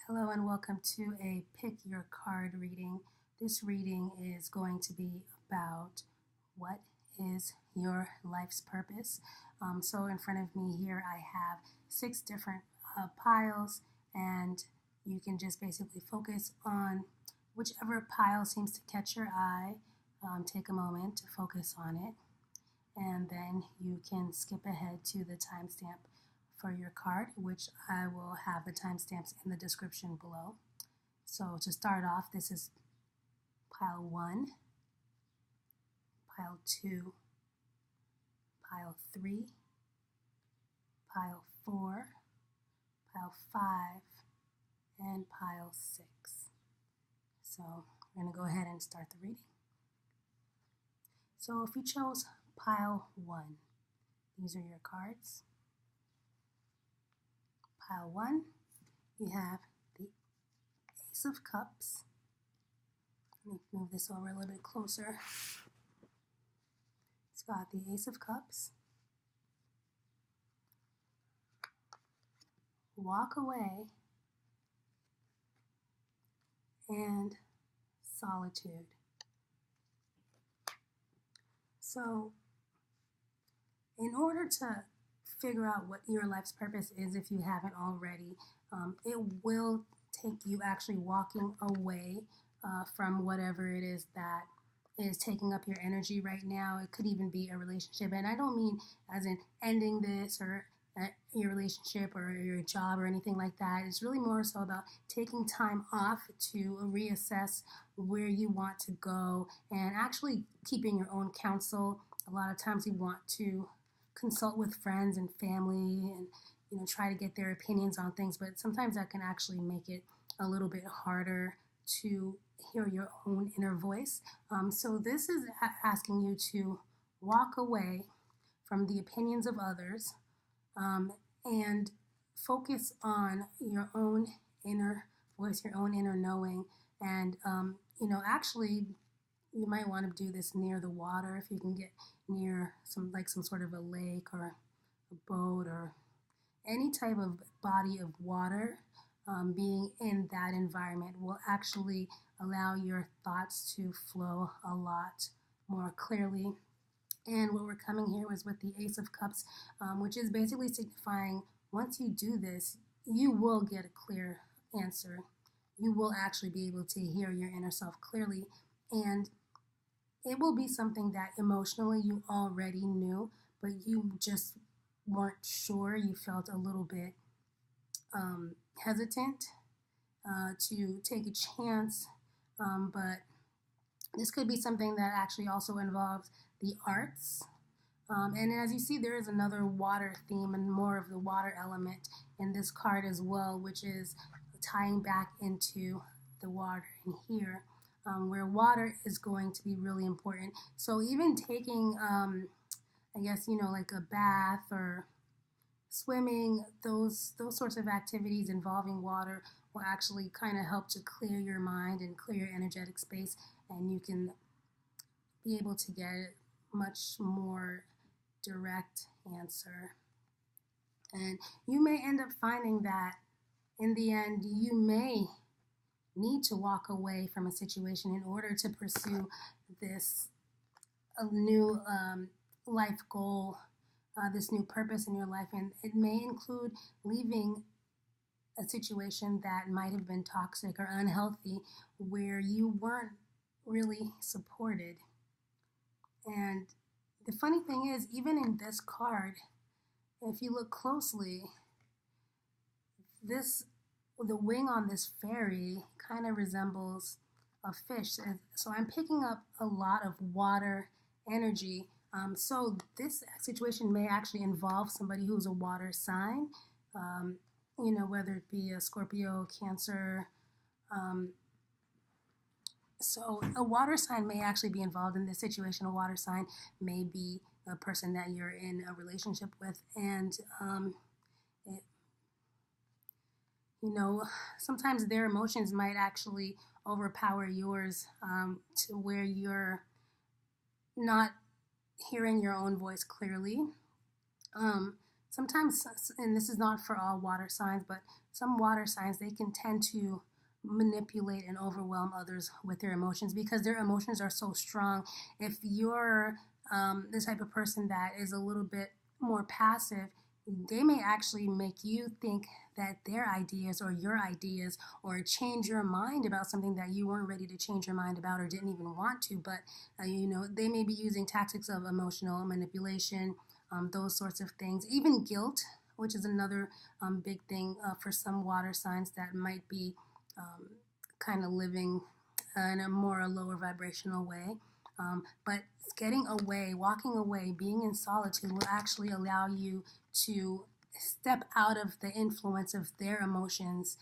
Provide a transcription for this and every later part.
Hello and welcome to a Pick Your Card reading. This reading is going to be about what is your life's purpose. So in front of me here I have 6 different piles, and you can just basically focus on whichever pile seems to catch your eye. Take a moment to focus on it, and then you can skip ahead to the timestamp for your card, which I will have the timestamps in the description below. So to start off, this is pile 1, pile 2, pile 3, pile 4, pile 5, and pile 6. So we're going to go ahead and start the reading. So if you chose pile 1, these are your cards. Pile 1, you have the Ace of Cups. Let me move this over a little bit closer. It's got the Ace of Cups. Walk away and solitude. So in order to figure out what your life's purpose is, if you haven't already, it will take you actually walking away from whatever it is that is taking up your energy right now. It could even be a relationship, and I don't mean as in ending this or your relationship or your job or anything like that. It's really more so about taking time off to reassess where you want to go and actually keeping your own counsel. A lot of times we want to consult with friends and family and try to get their opinions on things, but sometimes that can actually make it a little bit harder to hear your own inner voice. So this is asking you to walk away from the opinions of others and focus on your own inner voice, your own inner knowing. And actually you might want to do this near the water if you can get near some sort of a lake or a boat or any type of body of water. Being in that environment will actually allow your thoughts to flow a lot more clearly. And what we're coming here was with the Ace of Cups, which is basically signifying once you do this, you will get a clear answer. You will actually be able to hear your inner self clearly, and it will be something that emotionally you already knew, but you just weren't sure. You felt a little bit hesitant to take a chance, but this could be something that actually also involves the arts. And as you see, there is another water theme and more of the water element in this card as well, which is tying back into the water in here, where water is going to be really important. So even taking, I guess, like a bath or swimming, those sorts of activities involving water will actually kind of help to clear your mind and clear your energetic space, and you can be able to get a much more direct answer. And you may end up finding that in the end you may need to walk away from a situation in order to pursue this new life goal, this new purpose in your life. And it may include leaving a situation that might have been toxic or unhealthy, where you weren't really supported. And the funny thing is, even in this card, if you look closely, the wing on this fairy kind of resembles a fish. So I'm picking up a lot of water energy. So this situation may actually involve somebody who's a water sign, whether it be a Scorpio, Cancer. So a water sign may actually be involved in this situation. A water sign may be a person that you're in a relationship with, and sometimes their emotions might actually overpower yours, to where you're not hearing your own voice clearly. Sometimes, and this is not for all water signs, but some water signs, they can tend to manipulate and overwhelm others with their emotions because their emotions are so strong. If you're the type of person that is a little bit more passive, they may actually make you think that their ideas or your ideas, or change your mind about something that you weren't ready to change your mind about or didn't even want to. But they may be using tactics of emotional manipulation, those sorts of things. Even guilt, which is another big thing for some water signs that might be kind of living in a more lower vibrational way. But getting away, walking away, being in solitude will actually allow you to step out of the influence of their emotions,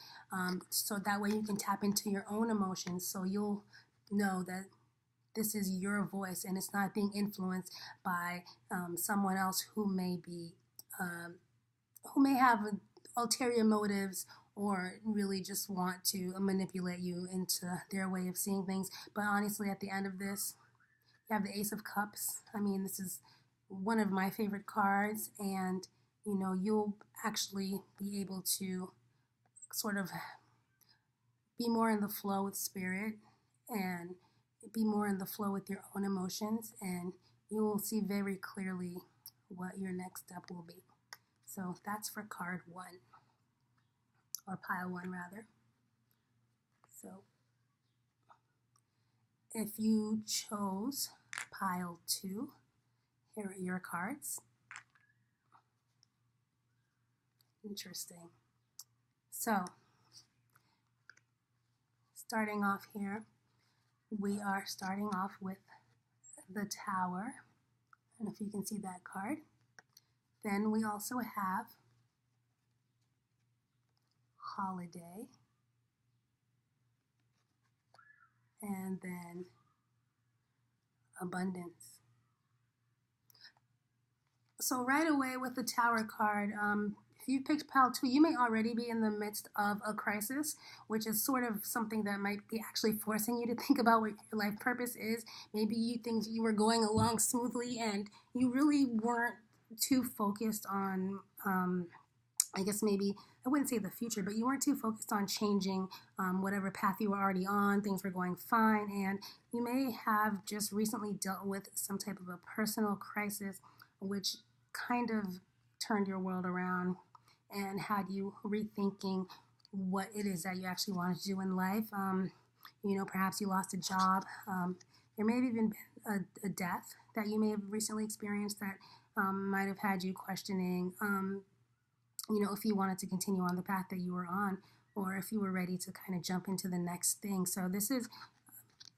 so that way you can tap into your own emotions, so you'll know that this is your voice and it's not being influenced by someone else who may have ulterior motives, or really just want to manipulate you into their way of seeing things. But honestly, at the end of this, you have the Ace of Cups. I mean, this is one of my favorite cards, and you'll actually be able to sort of be more in the flow with spirit and be more in the flow with your own emotions, and you will see very clearly what your next step will be. So that's for card 1, or pile 1 rather. So if you chose pile 2, here are your cards. Interesting. So, starting off here, we are starting off with the Tower. I don't know if you can see that card. Then we also have Holiday. And then Abundance. So right away with the Tower card, if you picked pile 2, you may already be in the midst of a crisis, which is sort of something that might be actually forcing you to think about what your life purpose is. Maybe you think you were going along smoothly and you really weren't too focused on, I guess maybe, I wouldn't say the future, but you weren't too focused on changing whatever path you were already on. Things were going fine, and you may have just recently dealt with some type of a personal crisis, which kind of turned your world around and had you rethinking what it is that you actually wanted to do in life. Perhaps you lost a job. There may have even been a death that you may have recently experienced that might have had you questioning, if you wanted to continue on the path that you were on, or if you were ready to kind of jump into the next thing. So this is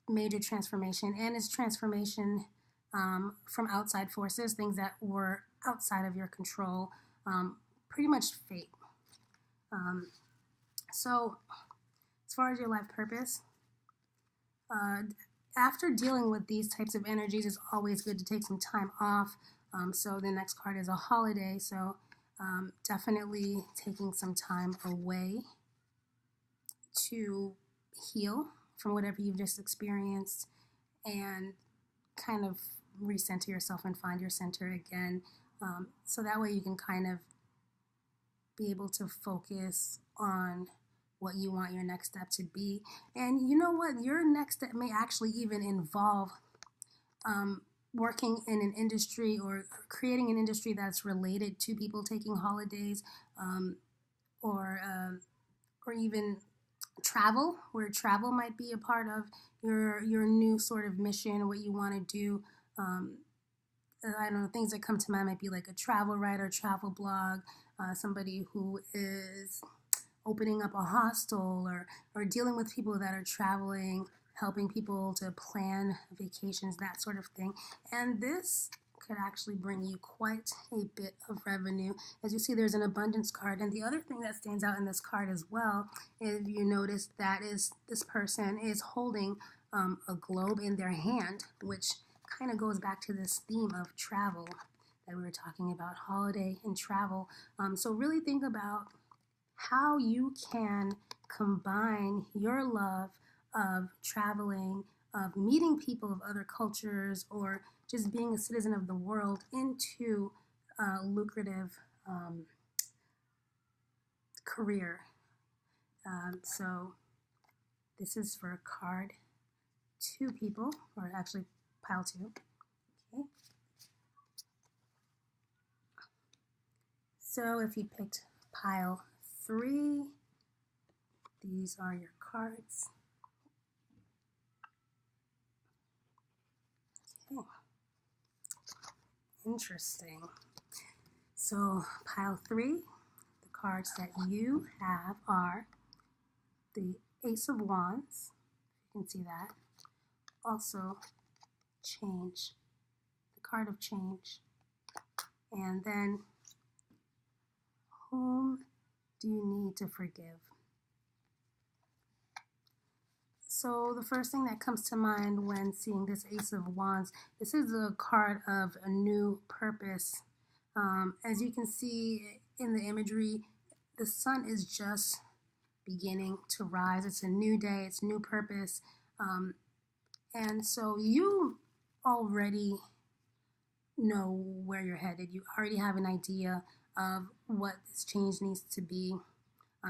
major transformation, and it's transformation from outside forces, things that were outside of your control, pretty much fate. So as far as your life purpose, after dealing with these types of energies, it's always good to take some time off. So the next card is a holiday, so definitely taking some time away to heal from whatever you've just experienced and kind of recenter yourself and find your center again. So that way you can kind of be able to focus on what you want your next step to be. And you know what? Your next step may actually even involve working in an industry or creating an industry that's related to people taking holidays, or even travel, where travel might be a part of your new sort of mission, what you want to do. I don't know, things that come to mind might be like a travel writer, travel blog, somebody who is opening up a hostel, or dealing with people that are traveling, helping people to plan vacations, that sort of thing. And this could actually bring you quite a bit of revenue. As you see, there's an abundance card. And the other thing that stands out in this card as well, if you notice, that is this person is holding a globe in their hand, which kind of goes back to this theme of travel that we were talking about, holiday and travel. So really think about how you can combine your love of traveling, of meeting people of other cultures, or just being a citizen of the world into a lucrative career So this is for card 2 people, or actually pile 2. Okay. So if you picked pile 3, these are your cards. Okay. Interesting. So pile 3, the cards that you have are the Ace of Wands. You can see that. Also change, the card of change. And then whom do you need to forgive? So the first thing that comes to mind when seeing this Ace of Wands, this is a card of a new purpose. As you can see in the imagery, the sun is just beginning to rise. It's a new day, it's new purpose. And so you already know where you're headed. You already have an idea of what this change needs to be.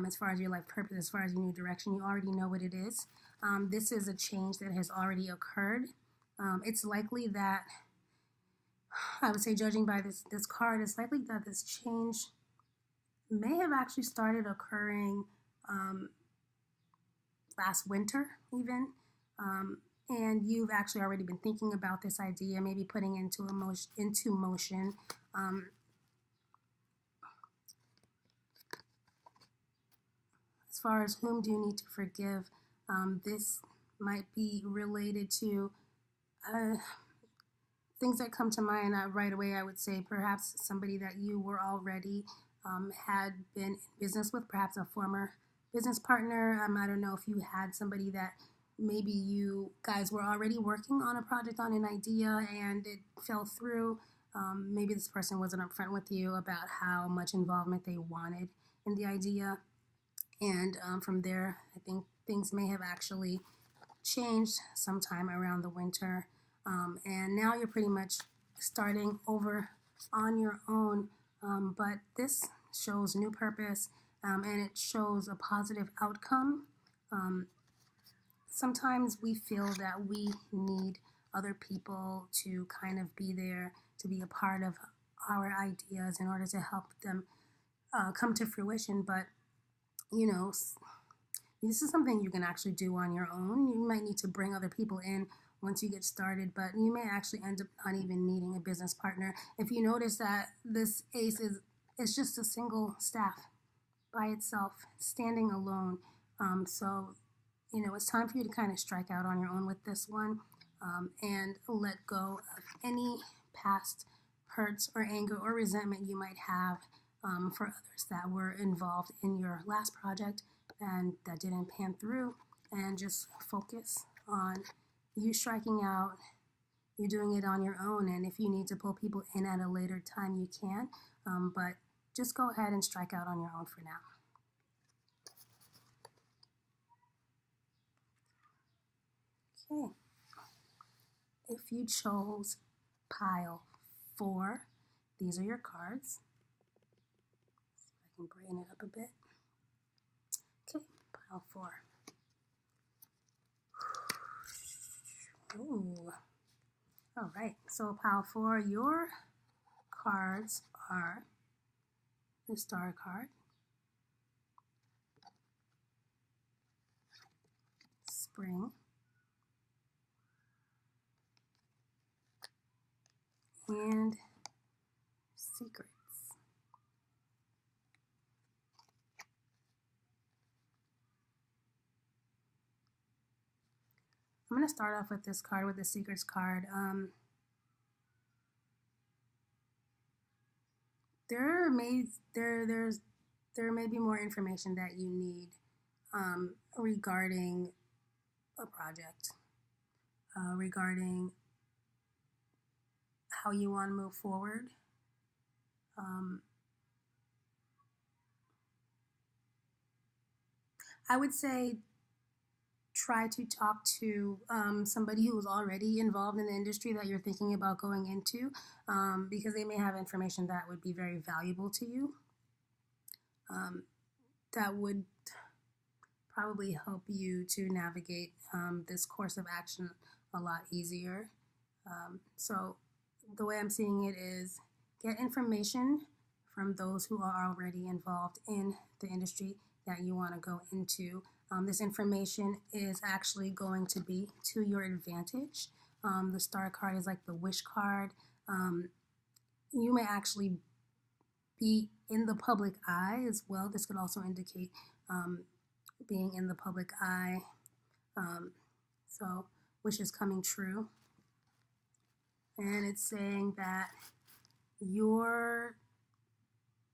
As far as your life purpose, as far as your new direction, you already know what it is. This is a change that has already occurred. It's likely that, I would say, judging by this card, it's likely that this change may have actually started occurring last winter even. And you've actually already been thinking about this idea, maybe putting into motion. As far as whom do you need to forgive, this might be related to things that come to mind right away. I would say perhaps somebody that you were already had been in business with, perhaps a former business partner. I don't know if you had somebody that maybe you guys were already working on a project, on an idea, and it fell through. Maybe this person wasn't upfront with you about how much involvement they wanted in the idea. And from there, I think things may have actually changed sometime around the winter. And now you're pretty much starting over on your own. But this shows new purpose, and it shows a positive outcome. Sometimes we feel that we need other people to kind of be there, to be a part of our ideas in order to help them come to fruition. But you know, this is something you can actually do on your own. You might need to bring other people in once you get started, but you may actually end up not even needing a business partner. If you notice that this ace is just a single staff by itself, standing alone. So, you know, it's time for you to kind of strike out on your own with this one, and let go of any past hurts or anger or resentment you might have for others that were involved in your last project and that didn't pan through, and just focus on you striking out, you doing it on your own. And if you need to pull people in at a later time, you can, but just go ahead and strike out on your own for now. Okay, if you chose pile 4, these are your cards. I can brighten it up a bit. Okay, pile 4. Ooh. All right, so pile 4, your cards are the Star card, Spring, and Secrets. I'm going to start off with this card, with the Secrets card. There may be more information that you need regarding a project, regarding how you want to move forward. I would say try to talk to somebody who's already involved in the industry that you're thinking about going into, because they may have information that would be very valuable to you, that would probably help you to navigate this course of action a lot easier. So the way I'm seeing it is get information from those who are already involved in the industry that you want to go into. This information is actually going to be to your advantage. The star card is like the wish card. You may actually be in the public eye as well. This could also indicate being in the public eye. So wishes coming true. And it's saying that your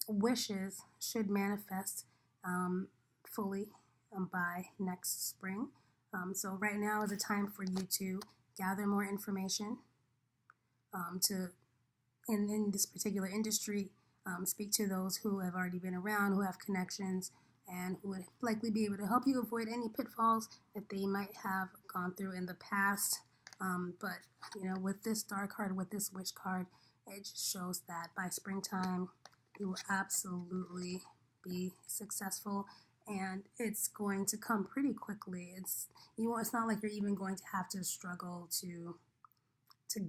wishes should manifest fully by next spring. So right now is a time for you to gather more information to, in this particular industry, speak to those who have already been around, who have connections, and who would likely be able to help you avoid any pitfalls that they might have gone through in the past. But, you know, with this star card, with this wish card, it just shows that by springtime, you will absolutely be successful, and it's going to come pretty quickly. It's not like you're even going to have to struggle to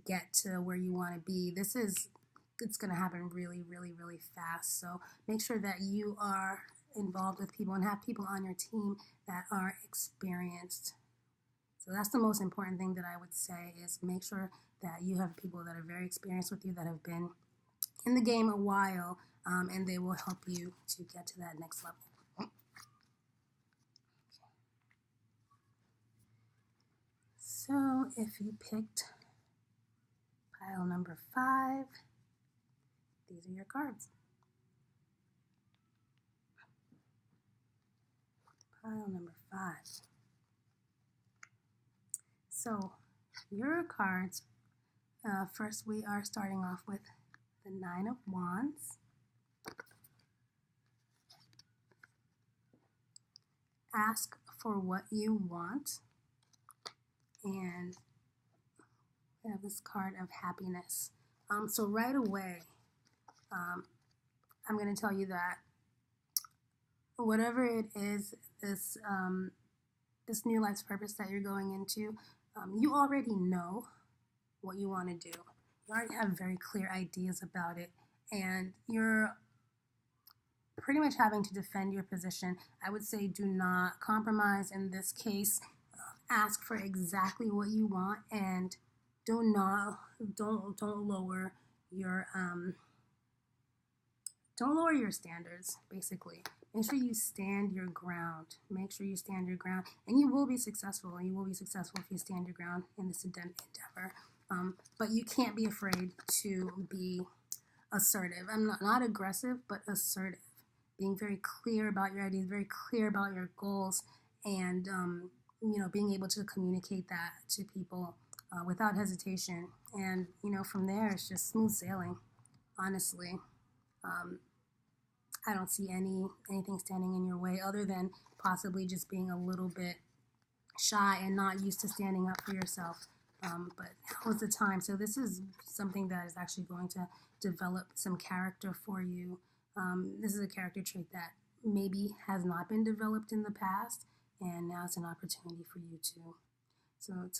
get to where you want to be. It's going to happen really, really, really fast. So make sure that you are involved with people and have people on your team that are experienced. So that's the most important thing that I would say, is make sure that you have people that are very experienced with you, that have been in the game a while, and they will help you to get to that next level. So if you picked pile number 5, these are your cards. Pile number 5. So your cards, first we are starting off with the 9 of Wands. Ask for what you want. And we have this card of happiness. So right away, I'm going to tell you that whatever it is, this new life's purpose that you're going into, you already know what you want to do. You already have very clear ideas about it, and you're pretty much having to defend your position. I would say do not compromise in this case. Ask for exactly what you want, and don't lower your standards, basically. Make sure you stand your ground. Make sure you stand your ground, and you will be successful. You will be successful if you stand your ground in this endeavor. But you can't be afraid to be assertive. I'm not aggressive, but assertive. Being very clear about your ideas, very clear about your goals, and being able to communicate that to people without hesitation. And from there, it's just smooth sailing. Honestly, I don't see anything standing in your way, other than possibly just being a little bit shy and not used to standing up for yourself. But now is the time. So this is something that is actually going to develop some character for you. This is a character trait that maybe has not been developed in the past, and now it's an opportunity for you to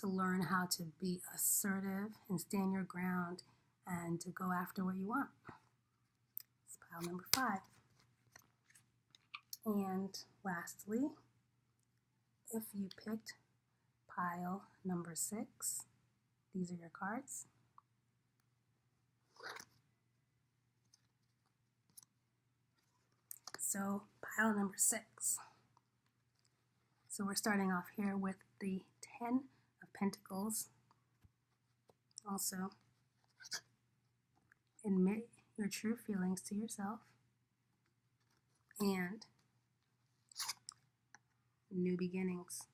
learn how to be assertive and stand your ground and to go after what you want. It's pile number 5. And lastly, if you picked pile number 6, these are your cards. So pile number 6. So we're starting off here with the 10 of Pentacles. Also, admit your true feelings to yourself, and new beginnings.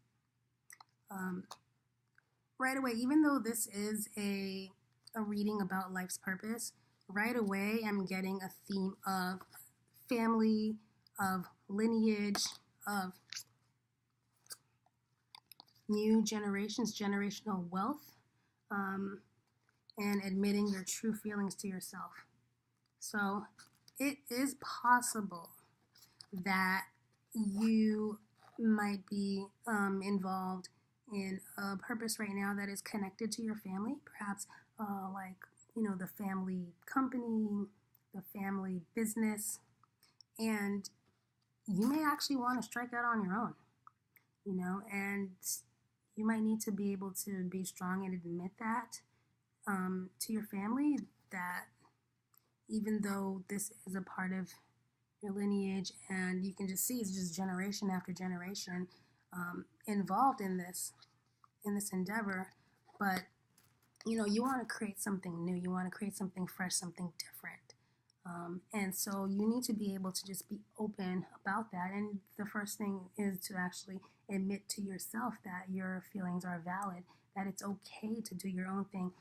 Right away, even though this is a reading about life's purpose, right away I'm getting a theme of family, of lineage, of new generations, generational wealth, and admitting your true feelings to yourself. So it is possible that you might be involved in a purpose right now that is connected to your family, perhaps like, the family company, the family business, and you may actually want to strike out on your own, and you might need to be able to be strong and admit that to your family, that even though this is a part of your lineage, and you can just see it's just generation after generation involved in this endeavor, but you want to create something new, you want to create something fresh, something different, and so you need to be able to just be open about that. And the first thing is to actually admit to yourself that your feelings are valid, that it's okay to do your own thing.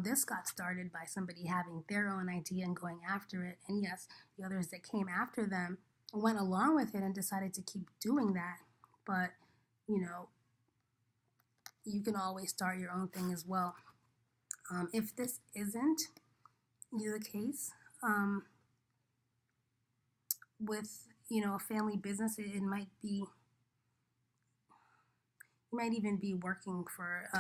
This got started by somebody having their own idea and going after it, and yes, the others that came after them went along with it and decided to keep doing that. But you can always start your own thing as well. If this isn't the case with a family business, it might be, you might even be working for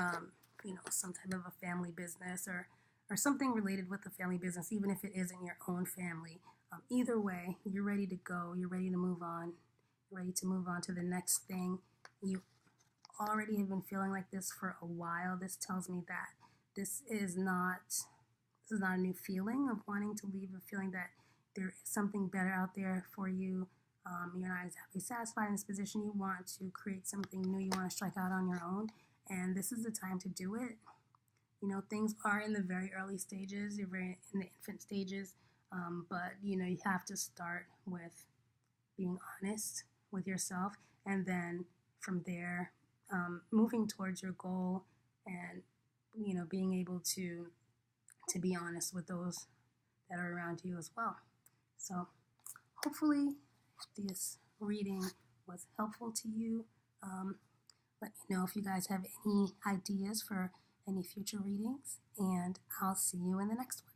some type of a family business, or something related with the family business, even if it isn't your own family. Either way, you're ready to go, you're ready to move on, you're ready to move on to the next thing. You already have been feeling like this for a while. This tells me that this is not a new feeling of wanting to leave, a feeling that there is something better out there for you. You're not exactly satisfied in this position. You want to create something new. You want to strike out on your own, and this is the time to do it. Things are in the very early stages. You're very in the infant stages, but you have to start with being honest with yourself, and then from there, moving towards your goal, and being able to be honest with those that are around you as well. So hopefully this reading was helpful to you. Let me know if you guys have any ideas for any future readings, and I'll see you in the next one.